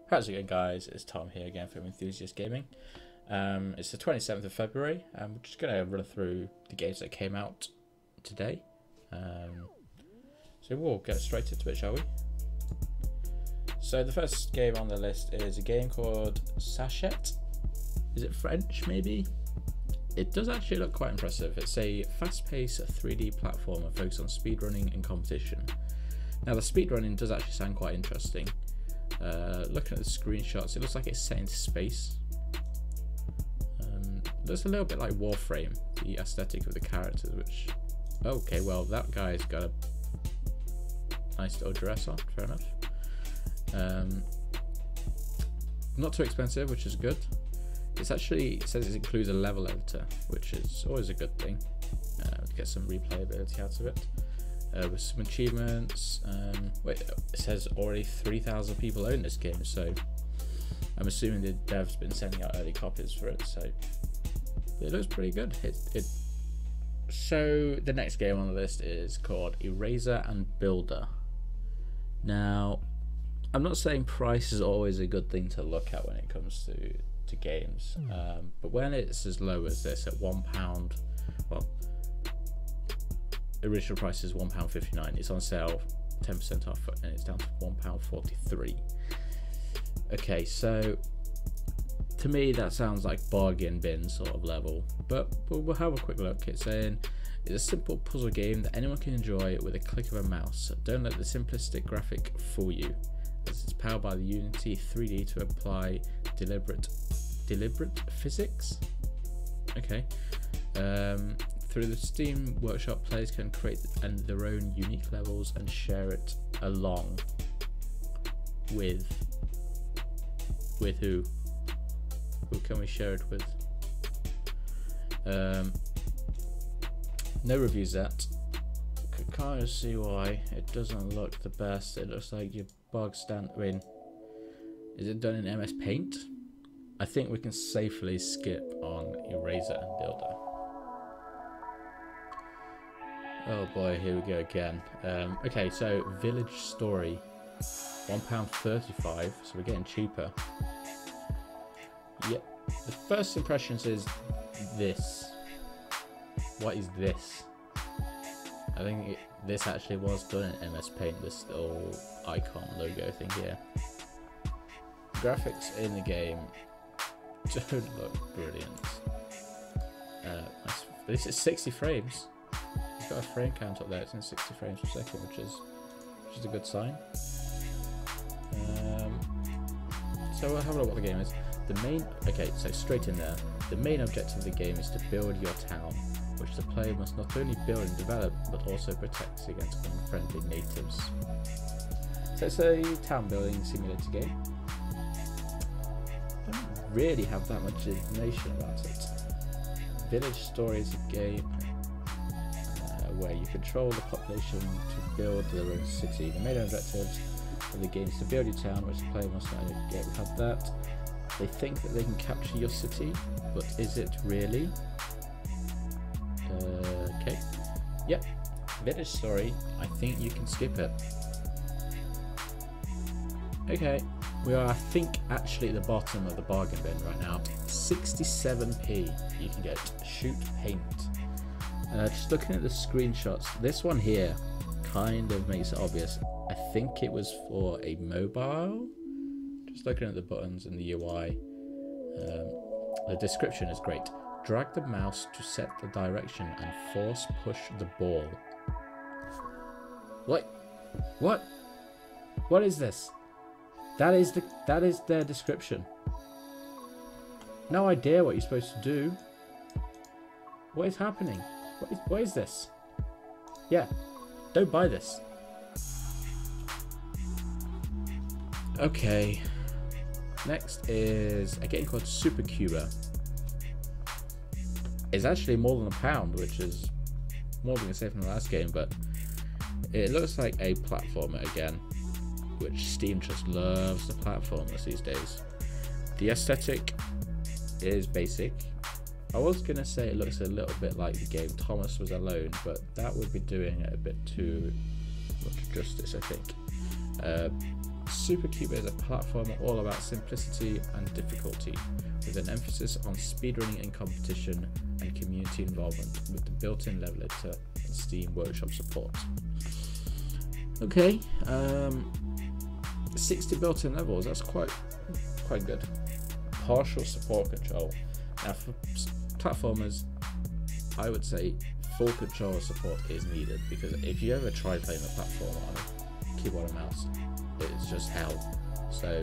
How's it going, guys? It's Tom here again from Enthusiast Gaming. It's the 27th of February, and we're just going to run through the games that came out today. So we'll get straight into it, shall we? So the first game on the list is a game called Sasha. Is it French, maybe? It does actually look quite impressive. It's a fast-paced 3D platformer focused on speedrunning and competition. Now the speedrunning does actually sound quite interesting. Looking at the screenshots, it looks like it's set into space. Looks a little bit like Warframe, the aesthetic of the characters, which... Okay, well, that guy's got a nice little dress on, fair enough. Not too expensive, which is good. It says it includes a level editor, which is always a good thing. To get some replayability out of it. With some achievements. Wait, it says already 3,000 people own this game, so I'm assuming the dev's been sending out early copies for it, so it looks pretty good. So the next game on the list is called Eraser and Builder. Now, I'm not saying price is always a good thing to look at when it comes to games, but when it's as low as this at £1, well, original price is £1.59. It's on sale 10% off, and it's down to £1.43. Okay, so to me that sounds like bargain bin sort of level, but we'll have a quick look. It's saying it's a simple puzzle game that anyone can enjoy with a click of a mouse. Don't let the simplistic graphic fool you, as it's powered by the Unity 3D to apply deliberate physics. Okay. Through the Steam Workshop, players can create their own unique levels and share it along with who? Who can we share it with? No reviews yet. Kind of see why it doesn't look the best. It looks like your bog stand. I mean, is it done in MS Paint? I think we can safely skip on Eraser and Builder. Oh boy, here we go again. Okay, so Village Story, £1.35, so we're getting cheaper. Yep, the first impressions is this. What is this? I think this actually was done in MS Paint, this little icon logo thing here. Graphics in the game don't look brilliant. This is 60 frames. It's got a frame count up there. It's in 60 frames per second, which is a good sign. So we'll have a look what the game is. Okay, so straight in there. The main objective of the game is to build your town, which the player must not only build and develop, but also protect against unfriendly natives. So it's a town building simulator game. I don't really have that much information about it. Village Story is a game where you control the population to build their own city. The main objectives of the game is to build your town, which the player must not only get. We have that. They think that they can capture your city, but is it really? Okay. Yep. Village Story. I think you can skip it. Okay. We are, I think, actually at the bottom of the bargain bin right now. 67p. You can get Shoot Paint. Just looking at the screenshots, this one here kind of makes it obvious. I think it was for a mobile. Just looking at the buttons and the UI. The description is great. Drag the mouse to set the direction and force push the ball. What? What is this? That is their description. No idea what you're supposed to do. What is happening? What is this? Yeah, don't buy this. Okay, next is a game called Super Cuba. It's actually more than £1, which is more than I said from the last game, but it looks like a platformer again, which Steam just loves the platformers these days. The aesthetic is basic. I was going to say it looks a little bit like the game Thomas Was Alone, but that would be doing it a bit too much justice, I think. Super Cuba is a platformer all about simplicity and difficulty, with an emphasis on speedrunning and competition and community involvement, with the built-in level editor and Steam Workshop support. Okay, 60 built-in levels, that's quite good. Partial support control. Now for platformers, I would say full controller support is needed, because if you ever try playing a platform on keyboard and mouse, it's just hell. So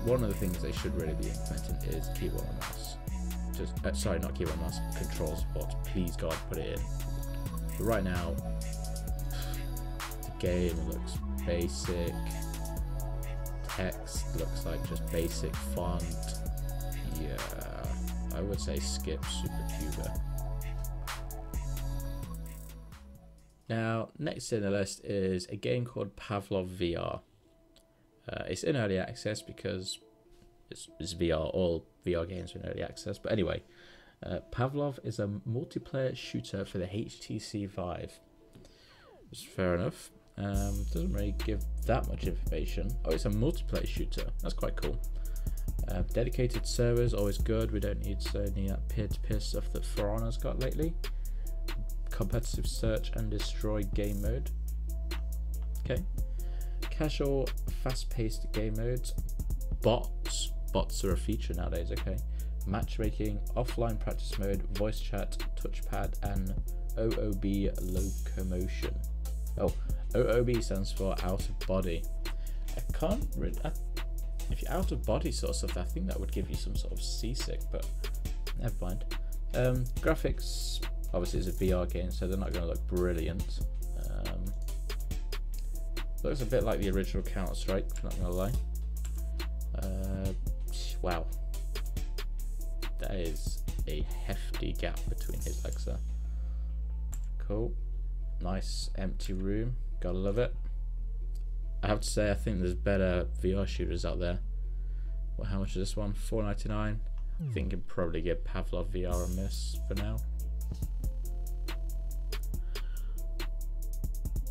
one of the things they should really be implementing is keyboard and mouse. Just sorry, not keyboard and mouse, control support. Please God, put it in. But right now, the game looks basic. Text looks like just basic font. Yeah, I would say skip Super Cuba. Now, next in the list is a game called Pavlov VR. It's in early access because it's VR. All VR games are in early access. But anyway, Pavlov is a multiplayer shooter for the HTC Vive. It's fair enough. Doesn't really give that much information. Oh, it's a multiplayer shooter. That's quite cool. Dedicated servers, always good. We don't need that peer-to-peer stuff that For Honor's got lately. Competitive search and destroy game mode. Okay. Casual, fast-paced game modes. Bots are a feature nowadays. Okay. Matchmaking, offline practice mode, voice chat, touchpad, and OOB locomotion. Oh, OOB stands for out of body. I can't really. If you're out of body sort of stuff, I think that would give you some sort of seasick, but never mind. Graphics, obviously it's a VR game, so they're not going to look brilliant. Looks a bit like the original Counter-Strike, not going to lie. Wow. That is a hefty gap between his legs there. Cool. Nice empty room. Gotta love it. I have to say, I think there's better VR shooters out there. Well, how much is this one? $4.99. I think I'd probably give Pavlov VR a miss for now.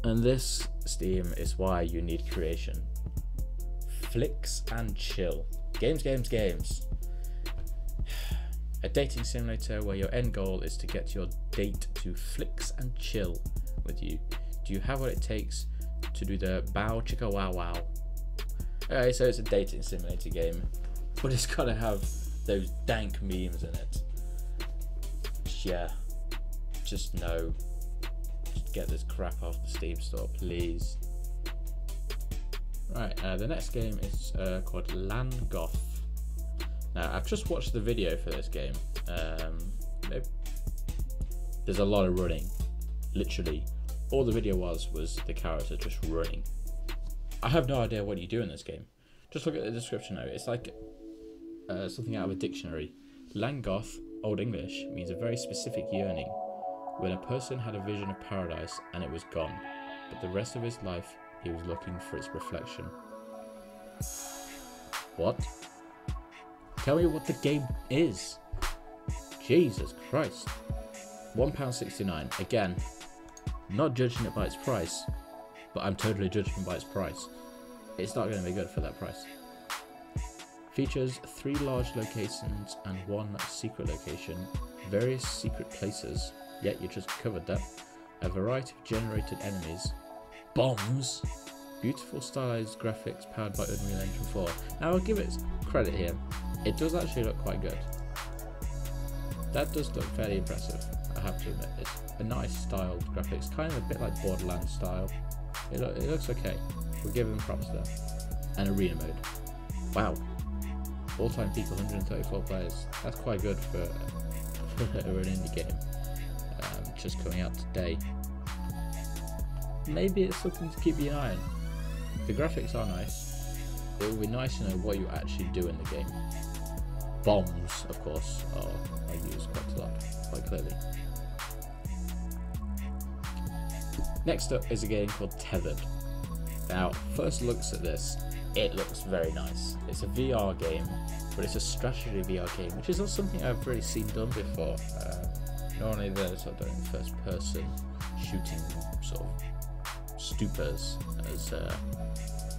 And this, Steam, is why you need creation. Flicks and chill. Games. A dating simulator where your end goal is to get your date to flicks and chill with you. Do you have what it takes to do the bow chicka wow wow? Okay, so it's a dating simulator game, but it's gotta have those dank memes in it. Yeah, just no. Just get this crap off the Steam store, please. Right, the next game is called Goth. Now, I've just watched the video for this game. There's a lot of running. Literally, all the video was the character just running. I have no idea what you do in this game. Just look at the description now. It's like something out of a dictionary. Goth, Old English, means a very specific yearning. When a person had a vision of paradise and it was gone, but the rest of his life he was looking for its reflection. What? Tell me what the game is. Jesus Christ. £1.69. Again, not judging it by its price, but I'm totally judging it by its price. It's not going to be good for that price. Features 3 large locations and 1 secret location, various secret places, yet you just covered that, a variety of generated enemies, bombs, beautiful stylized graphics powered by Unreal Engine 4. Now I'll give it credit here, it does actually look quite good. That does look fairly impressive, I have to admit. It's a nice styled graphics, kind of a bit like Borderlands style. It looks okay, we'll give them props there. And arena mode. Wow. All-time peak 134 players. That's quite good for an indie game. Just coming out today. Maybe it's something to keep your eye on. The graphics are nice. It would be nice to know what you actually do in the game. Bombs, of course, are used quite a lot, quite clearly. Next up is a game called Tethered. Now, first looks at this, it looks very nice. It's a VR game, but it's a strategy VR game, which is not something I've really seen done before. Normally they're sort of doing first person shooting sort of stupors as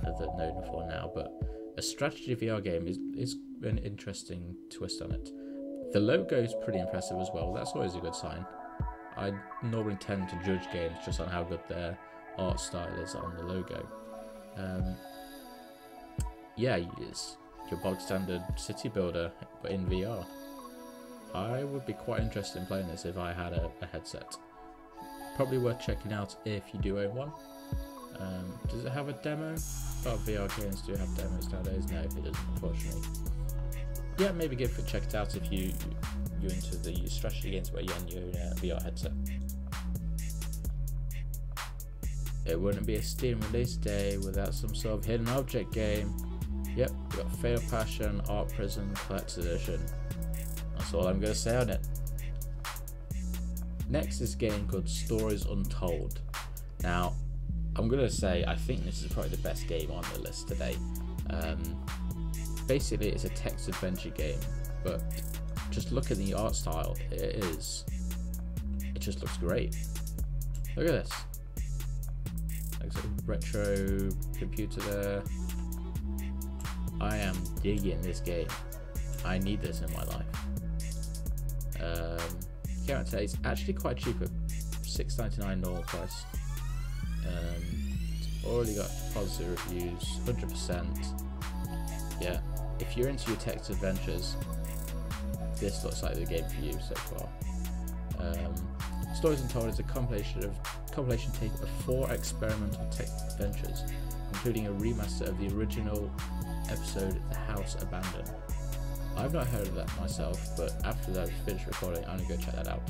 they're known for now, but a strategy VR game is an interesting twist on it. The logo is pretty impressive as well. That's always a good sign. I normally tend to judge games just on how good their art style is on the logo. Yeah, it's your bog standard city builder, but in VR. I would be quite interested in playing this if I had a headset. Probably worth checking out if you do own one. Does it have a demo? A lot of VR games do have demos nowadays. No, it doesn't, unfortunately. Yeah, maybe give it a check it out if you're into the strategy games where you're on your VR headset. It wouldn't be a Steam release day without some sort of hidden object game. Yep, we got Fatal Passion Art Prison Collector's Edition. That's all I'm going to say on it. Next is a game called Stories Untold. Now, I'm going to say I think this is probably the best game on the list today. Basically, it's a text adventure game, but just look at the art style. It just looks great. Look at this. Like sort of retro computer there. I am digging this game. I need this in my life. Came out today. It's actually quite cheap at $6.99 normal price. It's already got positive reviews, 100%. Yeah, if you're into your text adventures, this looks like the game for you so far. Stories Untold is a compilation tape of 4 experimental text adventures, including a remaster of the original episode The House Abandoned. I've not heard of that myself, but after I've finished recording, I'm gonna go check that out.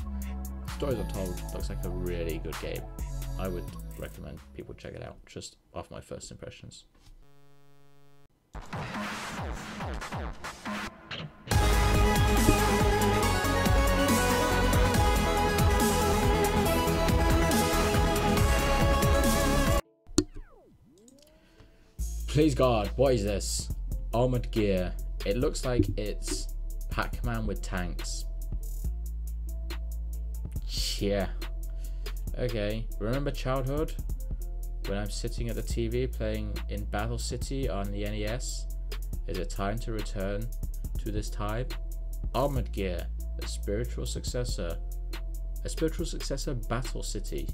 Stories Untold looks like a really good game. I would recommend people check it out, just off my first impressions. Please God, what is this? Armored gear. It looks like it's Pac-Man with tanks. Yeah. Okay, remember childhood? When I'm sitting at the TV playing in Battle City on the NES? Is it time to return to this time? Armored Gear, a spiritual successor Battle City.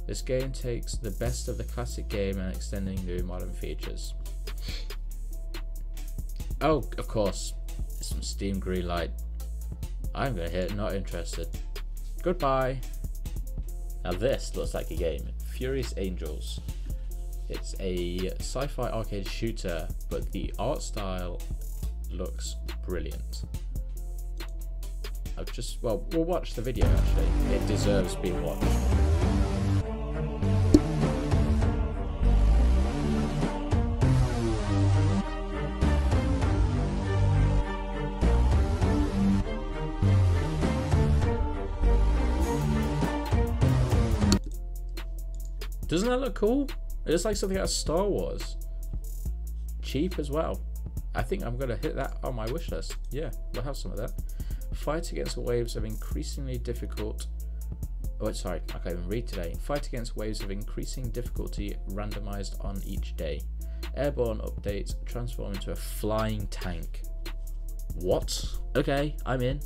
This game takes the best of the classic game and extending new modern features. Oh, of course, it's some Steam green light. I'm gonna hit not interested. Goodbye. Now this looks like a game, Furious Angels. It's a sci-fi arcade shooter, but the art style looks brilliant. We'll watch the video actually. It deserves being watched. Doesn't that look cool? It looks like something out of Star Wars. Cheap as well. I think I'm going to hit that on my wish list. Yeah, we'll have some of that. Fight against waves of increasingly difficult... Oh, sorry, I can't even read today. Fight against waves of increasing difficulty randomized on each day. Airborne updates transform into a flying tank. What? Okay, I'm in.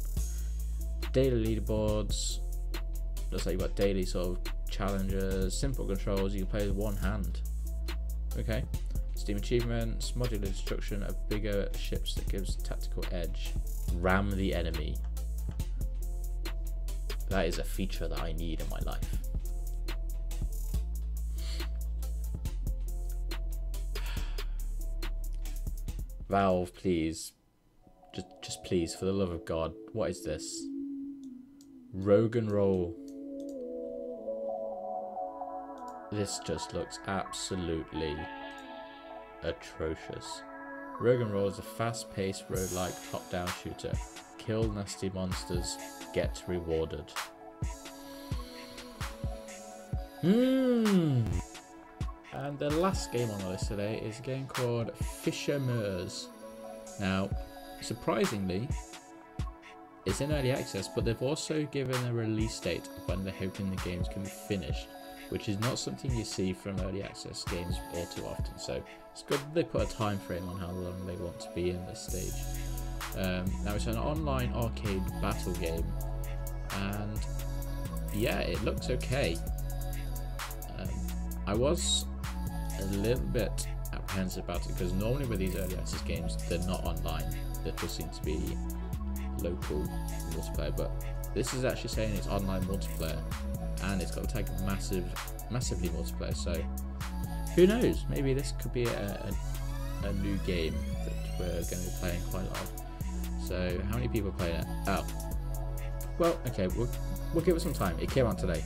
Daily leaderboards. Looks like you've got daily sort of challenges, simple controls, you can play with one hand. Okay. Steam achievements, modular destruction of bigger ships that gives tactical edge. Ram the enemy. That is a feature that I need in my life. Valve, please. Just please, for the love of God. What is this? Rogue and Roll. This just looks absolutely atrocious. Rogue and Roll is a fast-paced roguelike top-down shooter. Kill nasty monsters, get rewarded. And the last game on the list today is a game called Fishermers. Now, surprisingly, it's in early access, but they've also given a release date of when they're hoping the games can be finished. which is not something you see from early access games all too often. So it's good they put a time frame on how long they want to be in this stage. Now it's an online arcade battle game, and yeah, it looks okay. I was a little bit apprehensive about it because normally with these early access games they're not online, they just seem to be local multiplayer, but this is actually saying it's online multiplayer and it's got the tag massively multiplayer, so who knows, maybe this could be a new game that we're going to be playing quite a lot of. So how many people are playing it? Oh, well, okay, we'll give it some time. It came out today,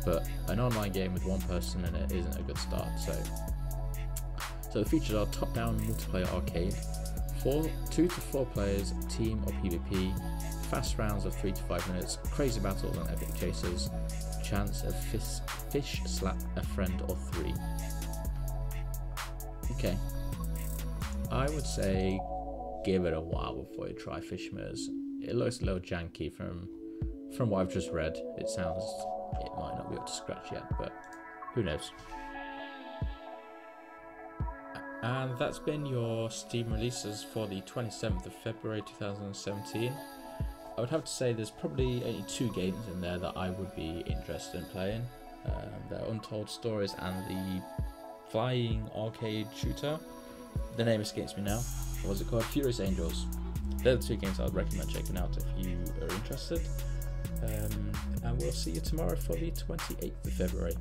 but an online game with one person in it isn't a good start. So the features are top-down multiplayer arcade, 2 to 4 players, team or PvP, fast rounds of 3 to 5 minutes, crazy battles and epic chases, chance of fish slap a friend or 3. Okay, I would say give it a while before you try Fishmers. It looks a little janky from what I've just read. It sounds it might not be up to scratch yet, but who knows. And that's been your Steam releases for the 27th of February 2017. I would have to say there's probably only 2 games in there that I would be interested in playing. The Untold Stories and the flying arcade shooter. The name escapes me now. What was it called? Furious Angels. They're the 2 games I would recommend checking out if you are interested. And we'll see you tomorrow for the 28th of February.